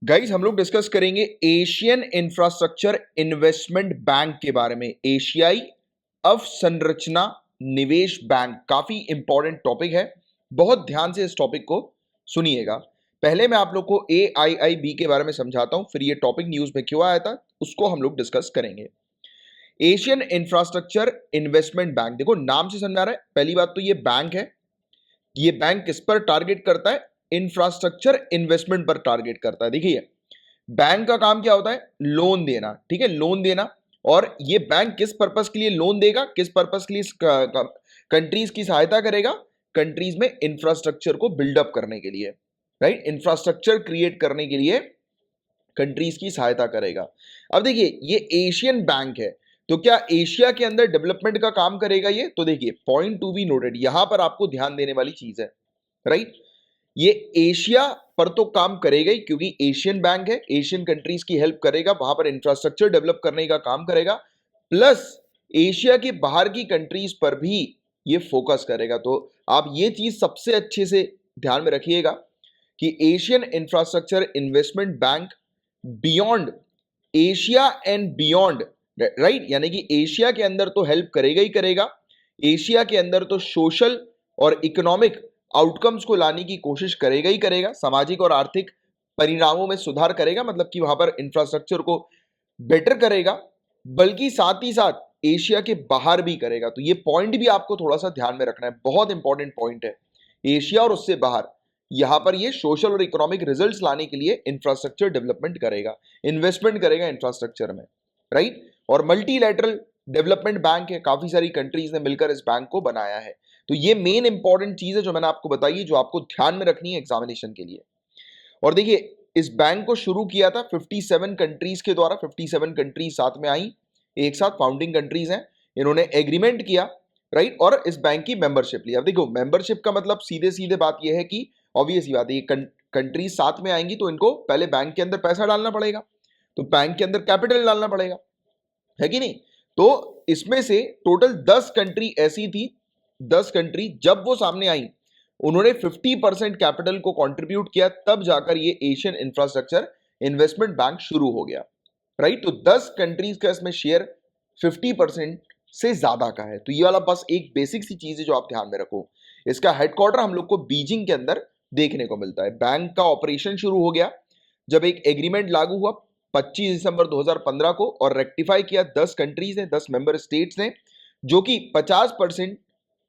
Guys हम लोग discuss करेंगे एशियन इंफ्रास्ट्रक्चर इन्वेस्टमेंट बैंक के बारे में। एशियाई अवसंरचना निवेश बैंक काफी इंपॉर्टेंट टॉपिक है। बहुत ध्यान से इस टॉपिक को सुनिएगा। पहले मैं आप लोग को AIIB के बारे में समझाता हूं, फिर ये टॉपिक न्यूज में क्यों आया था उसको हम लोग डिस्कस करेंगे। एशियन इंफ्रास्ट्रक्चर इन्वेस्टमेंट बैंक, देखो नाम से समझा रहा है। पहली बात तो ये बैंक है, ये बैंक किस पर टारगेट करता है? इंफ्रास्ट्रक्चर इन्वेस्टमेंट पर टारगेट करता है। देखिए बैंक का काम क्या होता है? लोन देना, ठीक है, लोन देना। और ये बैंक किस पर्पस के लिए लोन देगा, किस पर्पस के लिए कंट्रीज की सहायता करेगा? कंट्रीज में इंफ्रास्ट्रक्चर को बिल्डअप करने के लिए, राइट, इंफ्रास्ट्रक्चर क्रिएट करने के लिए कंट्रीज की सहायता करेगा। अब देखिए ये एशियन बैंक है, तो क्या एशिया के अंदर डेवलपमेंट का काम करेगा ये? तो देखिए पॉइंट टू बी नोटेड, यहां पर आपको ध्यान देने वाली चीज है, राइट। ये एशिया पर तो काम करेगा ही, क्योंकि एशियन बैंक है, एशियन कंट्रीज की हेल्प करेगा, वहां पर इंफ्रास्ट्रक्चर डेवलप करने का काम करेगा, प्लस एशिया के बाहर की कंट्रीज पर भी ये फोकस करेगा। तो आप ये चीज सबसे अच्छे से ध्यान में रखिएगा कि Asian infrastructure investment bank beyond Asia and beyond, right, यानी कि एशिया के अंदर तो हेल्प करेगा ही करेगा, एशिया के अंदर तो सोशल और इकोनॉमिक आउटकम्स को लाने की कोशिश करेगा ही करेगा, सामाजिक और आर्थिक परिणामों में सुधार करेगा, मतलब कि वहां पर इंफ्रास्ट्रक्चर को बेटर करेगा, बल्कि साथ ही साथ एशिया के बाहर भी करेगा। तो ये पॉइंट भी आपको थोड़ा सा ध्यान में रखना है, बहुत इंपॉर्टेंट पॉइंट है। एशिया और उससे बाहर यहां पर ये सोशल और इकोनॉमिक रिजल्ट्स लाने के लिए इंफ्रास्ट्रक्चर डेवलपमेंट करेगा, इन्वेस्टमेंट करेगा इंफ्रास्ट्रक्चर में, राइट। और मल्टीलैटरल डेवलपमेंट बैंक है, काफी सारी कंट्रीज ने मिलकर इस बैंक को बनाया है। तो ये मेन इंपॉर्टेंट चीज है जो मैंने आपको बताई है, जो आपको ध्यान में रखनी है एग्जामिनेशन के लिए। और देखिए इस बैंक को शुरू किया था 57 कंट्रीज के द्वारा, 57 कंट्रीज साथ में आई, एक साथ फाउंडिंग कंट्रीज हैं, इन्होंने एग्रीमेंट किया, राइट, और इस बैंक की मेंबरशिप ली। अब देखो मेंबरशिप का मतलब सीधे सीधे बात यह है कि ऑब्वियस ही बात है, ये कंट्रीज साथ में आएंगी तो इनको पहले बैंक के अंदर पैसा डालना पड़ेगा, तो बैंक के अंदर कैपिटल डालना पड़ेगा, है कि नहीं। तो इसमें से टोटल 10 कंट्री ऐसी थी, 10 कंट्री जब वो सामने आई उन्होंने 50% कैपिटल को कंट्रीब्यूट किया, तब जाकर ये एशियन इंफ्रास्ट्रक्चर इन्वेस्टमेंट बैंक शुरू हो गया, राइट। तो 10 कंट्रीज का इसमें शेयर 50% से ज्यादा का है। तो ये वाला बस एक बेसिक सी चीज है जो आप ध्यान में रखो। इसका हेडक्वार्टर हम लोग को बीजिंग के अंदर देखने को मिलता है। बैंक का ऑपरेशन शुरू हो गया जब एक एग्रीमेंट लागू हुआ 25 दिसंबर 2015 को, और रेक्टिफाई किया 10 कंट्रीज ने, 10 मेंबर स्टेट्स ने, जो कि 50%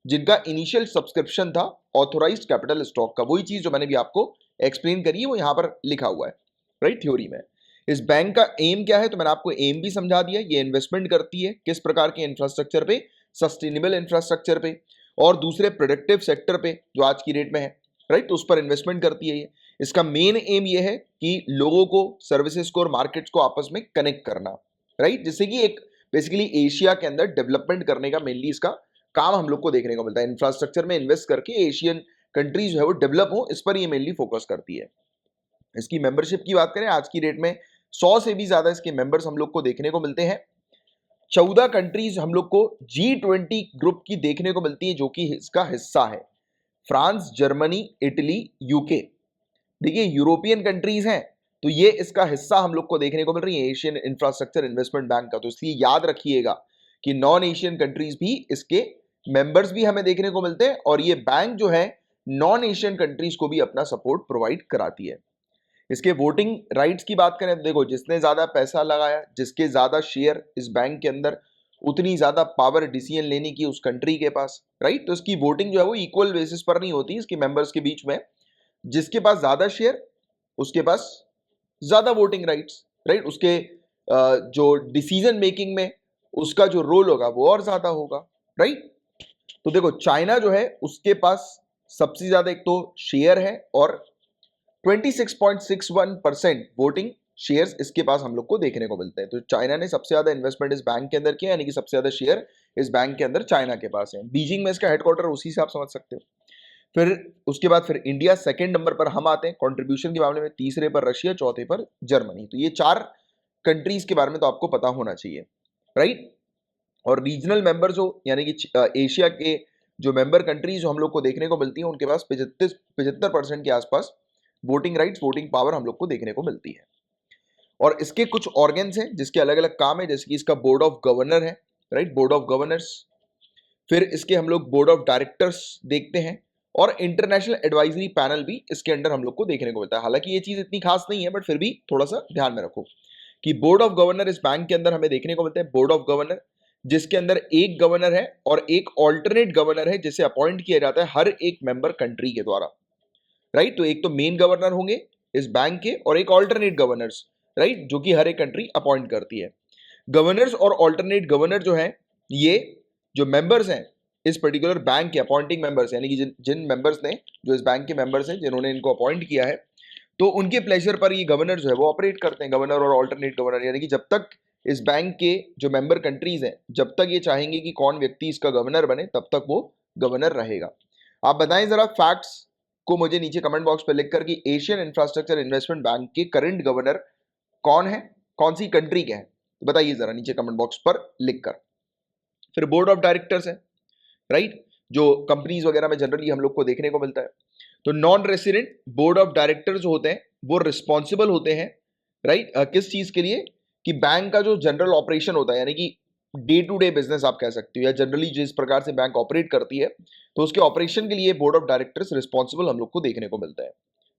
जिनका इनिशियल सब्सक्रिप्शन था ऑथोराइज्ड कैपिटल स्टॉक का। वही चीज जो मैंने भी आपको एक्सप्लेन करी है वो यहां पर लिखा हुआ है, राइट, थ्योरी में। इस बैंक का एम क्या है तो मैंने आपको एम भी समझा दिया। ये इन्वेस्टमेंट करती है किस प्रकार के इंफ्रास्ट्रक्चर पे? सस्टेनेबल इंफ्रास्ट्रक्चर पे और दूसरे प्रोडक्टिव सेक्टर पे जो आज की डेट में है, राइट, तो उस पर इन्वेस्टमेंट करती है ये। इसका मेन एम ये है कि लोगों को, सर्विसेज को और मार्केट्स को आपस में कनेक्ट करना, राइट, जिससे कि एक बेसिकली एशिया के अंदर डेवलपमेंट करने का मेनली इसका काम हम लोग को देखने को मिलता है। इंफ्रास्ट्रक्चर में इन्वेस्ट करके एशियन कंट्रीज जो है वो डेवलप हो, इस पर ये मेनली फोकस करती है। इसकी मेंबरशिप की बात करें आज की डेट में 100 से भी ज्यादा इसके मेंबर्स हम लोग को देखने को मिलते हैं। 14 कंट्रीज हम लोग को G20 ग्रुप की देखने को मिलती है जो कि इसका हिस्सा है। फ्रांस, जर्मनी, इटली, यूके, देखिए यूरोपियन कंट्रीज हैं, तो ये इसका हिस्सा हम लोग को देखने को मिल रही है एशियन इंफ्रास्ट्रक्चर इन्वेस्टमेंट बैंक का। तो इसलिए याद रखिएगा कि नॉन एशियन कंट्रीज भी इसके मेंबर्स भी हमें देखने को मिलते हैं, और ये बैंक जो है नॉन एशियन कंट्रीज को भी अपना सपोर्ट प्रोवाइड कराती है। इसके वोटिंग राइट्स की बात करें तो देखो जिसने ज्यादा पैसा लगाया, जिसके ज्यादा शेयर इस बैंक के अंदर, उतनी ज्यादा पावर डिसीजन लेने की उस कंट्री के पास, राइट। तो इसकी वोटिंग जो है वो इक्वल बेसिस पर नहीं होती इसके मेंबर्स के बीच में। जिसके पास ज्यादा शेयर उसके पास ज्यादा वोटिंग राइट्स, राइट, उसके जो डिसीजन मेकिंग में उसका जो रोल होगा वो और ज्यादा होगा, राइट। तो देखो चाइना जो है उसके पास सबसे ज्यादा एक तो शेयर है, और 26.61% वोटिंग शेयर्स इसके पास हम लोग को देखने को मिलते हैं। तो चाइना ने सबसे ज्यादा इन्वेस्टमेंट इस बैंक के अंदर किया, यानी कि सबसे ज्यादा शेयर इस बैंक के अंदर चाइना के पास है। बीजिंग में इसका हेडक्वार्टर, उसी से आप समझ सकते हो। फिर उसके बाद फिर इंडिया सेकंड नंबर पर हम आते हैं कंट्रीब्यूशन के मामले में, तीसरे पर रशिया, चौथे पर जर्मनी। तो ये 4 कंट्रीज के बारे में तो आपको पता होना चाहिए, राइट। और रीजनल मेंबर जो यानी कि एशिया के जो मेंबर कंट्रीज जो हम लोग को देखने को मिलती हैं, उनके पास 75% के आसपास वोटिंग राइट्स, वोटिंग पावर हम लोग को देखने को मिलती है। और इसके कुछ ऑर्गन्स हैं जिसके अलग अलग काम है, जैसे कि इसका बोर्ड ऑफ गवर्नर है, राइट, बोर्ड ऑफ गवर्नर्स। फिर इसके हम लोग बोर्ड ऑफ डायरेक्टर्स देखते हैं, और इंटरनेशनल एडवाइजरी पैनल भी इसके अंडर हम लोग को देखने को मिलता है। हालांकि ये चीज इतनी खास नहीं है, बट फिर भी थोड़ा सा ध्यान में रखो कि बोर्ड ऑफ गवर्नर इस बैंक के अंदर हमें देखने को मिलता है। बोर्ड ऑफ गवर्नर जिसके अंदर एक गवर्नर है और एक ऑल्टरनेट गवर्नर है, जिसे अपॉइंट किया जाता है हर एक मेंबर कंट्री के द्वारा, राइट। तो एक तो मेन गवर्नर होंगे इस बैंक के, और एक ऑल्टरनेट गवर्नर्स, राइट, जो कि हर एक कंट्री अपॉइंट करती है। गवर्नर्स और ऑल्टरनेट गवर्नर जो है, ये जो मेंबर्स हैं इस पर्टिकुलर बैंक के, अपॉइंटिंग मेंबर्स, यानी कि जिन मेंबर्स ने, जो इस बैंक के मेंबर्स हैं जिन्होंने इनको अपॉइंट किया है, तो उनके प्लेजर पर ये गवर्नर जो है वो ऑपरेट करते हैं, गवर्नर और ऑल्टरनेट गवर्नर। यानी कि जब तक इस बैंक के जो मेंबर कंट्रीज हैं, जब तक ये चाहेंगे कि कौन व्यक्ति इसका गवर्नर बने, तब तक वो गवर्नर रहेगा। आप बताएं जरा फैक्ट्स को मुझे नीचे कमेंट बॉक्स पर लिखकर कि एशियन इंफ्रास्ट्रक्चर इन्वेस्टमेंट बैंक के करंट गवर्नर कौन है, कौन सी कंट्री के हैं, तो बताइए जरा नीचे कमेंट बॉक्स पर लिखकर। फिर बोर्ड ऑफ डायरेक्टर्स है, राइट, जो कंपनीज वगैरह में जनरली हम लोग को देखने को मिलता है। तो non resident board of directors जो होते हैं वो रिस्पॉन्सिबल होते हैं, राइट, किस चीज के लिए, कि बैंक का जो जनरल ऑपरेशन होता है, यानी कि डे टू डे बिजनेस आप कह सकते हो, या जनरली जिस प्रकार से बैंक ऑपरेट करती है, तो उसके ऑपरेशन के लिए बोर्ड ऑफ डायरेक्टर्स रिस्पॉन्सिबल हम लोग को देखने को मिलता है,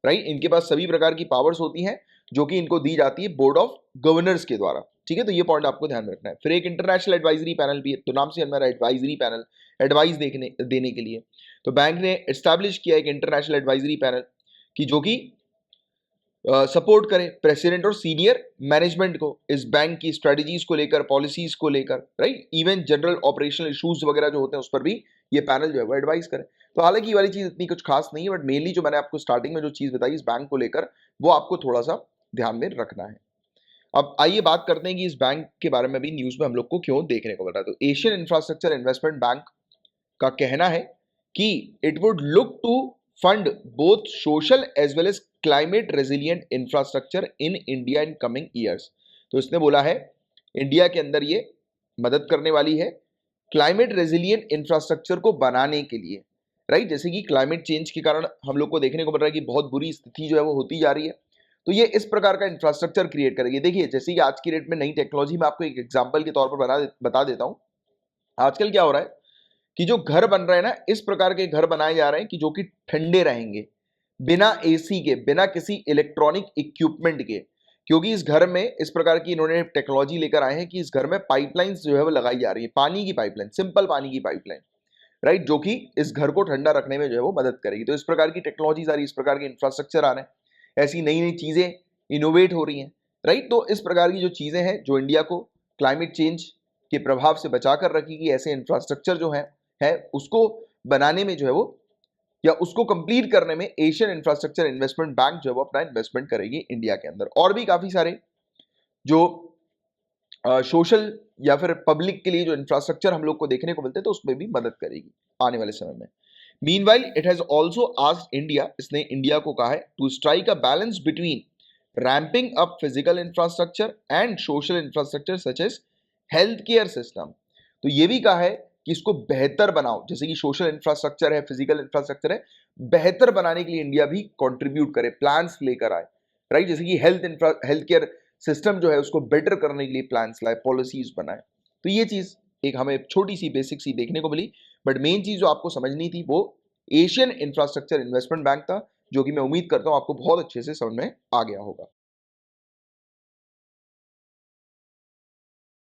राइट। इनके पास सभी प्रकार की पावर्स होती हैं जो कि इनको दी जाती है बोर्ड ऑफ गवर्नर्स के द्वारा, ठीक है। तो ये पॉइंट आपको ध्यान में रखना है। फिर एक इंटरनेशनल एडवाइजरी पैनल भी है, तो नाम से हमारा एडवाइजरी पैनल, एडवाइस देने के लिए। तो बैंक ने एस्टैब्लिश किया एक इंटरनेशनल एडवाइजरी पैनल की, जो कि सपोर्ट करे प्रेसिडेंट और सीनियर मैनेजमेंट को इस बैंक की स्ट्रेटजीज को लेकर, पॉलिसीज को लेकर, right. Even general operational issues वगैरह जो होते हैं उस पर भी ये पैनल जो है वो एडवाइस करे। तो हालांकि ये वाली चीज इतनी कुछ खास नहीं है, बट मेनली जो मैंने आपको स्टार्टिंग में जो चीज बताई इस बैंक को लेकर, वो आपको थोड़ा सा ध्यान में रखना है। अब आइए बात करते हैं कि इस बैंक के बारे में भी न्यूज में हम लोग को क्यों देखने को मिल रहा है। तो एशियन इंफ्रास्ट्रक्चर इन्वेस्टमेंट बैंक का कहना है कि it would look to fund both social as well as climate resilient infrastructure in India in coming years. तो इसने बोला है इंडिया के अंदर ये मदद करने वाली है क्लाइमेट रेजिलिएंट इंफ्रास्ट्रक्चर को बनाने के लिए, राइट। जैसे कि क्लाइमेट चेंज के कारण हम लोग को देखने को मिल रहा है कि बहुत बुरी स्थिति जो है वो होती जा रही है, तो ये इस प्रकार का इंफ्रास्ट्रक्चर क्रिएट करेगी। देखिए, जैसे कि आज की डेट में नई टेक्नोलॉजी, मैं आपको एक एग्जांपल के तौर पर बता देता हूं। आजकल क्या हो रहा है कि जो घर बन रहे हैं ना, इस प्रकार के घर बनाए जा रहे हैं कि जो कि ठंडे रहेंगे, बिना एसी के, बिना किसी इलेक्ट्रॉनिक इक्विपमेंट के, क्योंकि इस घर में इस प्रकार की इन्होंने टेक्नोलॉजी लेकर आए हैं कि इस घर में पाइपलाइंस जो है वो लगाई जा रही है, पानी की पाइपलाइन, सिंपल पानी की पाइपलाइन, राइट, जो कि इस घर को ठंडा रखने में जो है वो मदद करेगी। तो इस प्रकार की टेक्नोलॉजीज आ रही है, इस प्रकार के इंफ्रास्ट्रक्चर आ रहे हैं, ऐसी नई नई चीजें इनोवेट हो रही हैं, राइट। तो इस प्रकार की जो चीजें हैं जो इंडिया को क्लाइमेट चेंज के प्रभाव से बचा कर रखेगी, ऐसे इंफ्रास्ट्रक्चर जो है उसको बनाने में जो है वो, या उसको कंप्लीट करने में एशियन इंफ्रास्ट्रक्चर इन्वेस्टमेंट बैंक जो है वो अपना इन्वेस्टमेंट करेगी इंडिया के अंदर। और भी काफी सारे जो सोशल या फिर पब्लिक के लिए जो इंफ्रास्ट्रक्चर हम लोग को देखने को मिलते हैं, तो उसमें भी मदद करेगी आने वाले समय में। Meanwhile it has also asked India, इसने इंडिया को कहा है to strike a balance between ramping up physical infrastructure and social infrastructure such as health care system. तो ये भी कहा है कि इसको बेहतर बनाओ, जैसे कि सोशल इंफ्रास्ट्रक्चर है, फिजिकल इंफ्रास्ट्रक्चर है, बेहतर बनाने के लिए इंडिया भी कंट्रीब्यूट करे, प्लान्स लेकर आए, राइट। जैसे कि हेल्थ केयर सिस्टम जो है उसको बेटर करने के लिए प्लान्स लाए, पॉलिसीज बनाए। तो ये चीज एक हमें छोटी सी बेसिक सी देखने को मिली, बट मेन चीज जो आपको समझनी थी वो एशियन इंफ्रास्ट्रक्चर इन्वेस्टमेंट बैंक था, जो कि मैं उम्मीद करता हूं आपको बहुत अच्छे से समझ में आ गया होगा।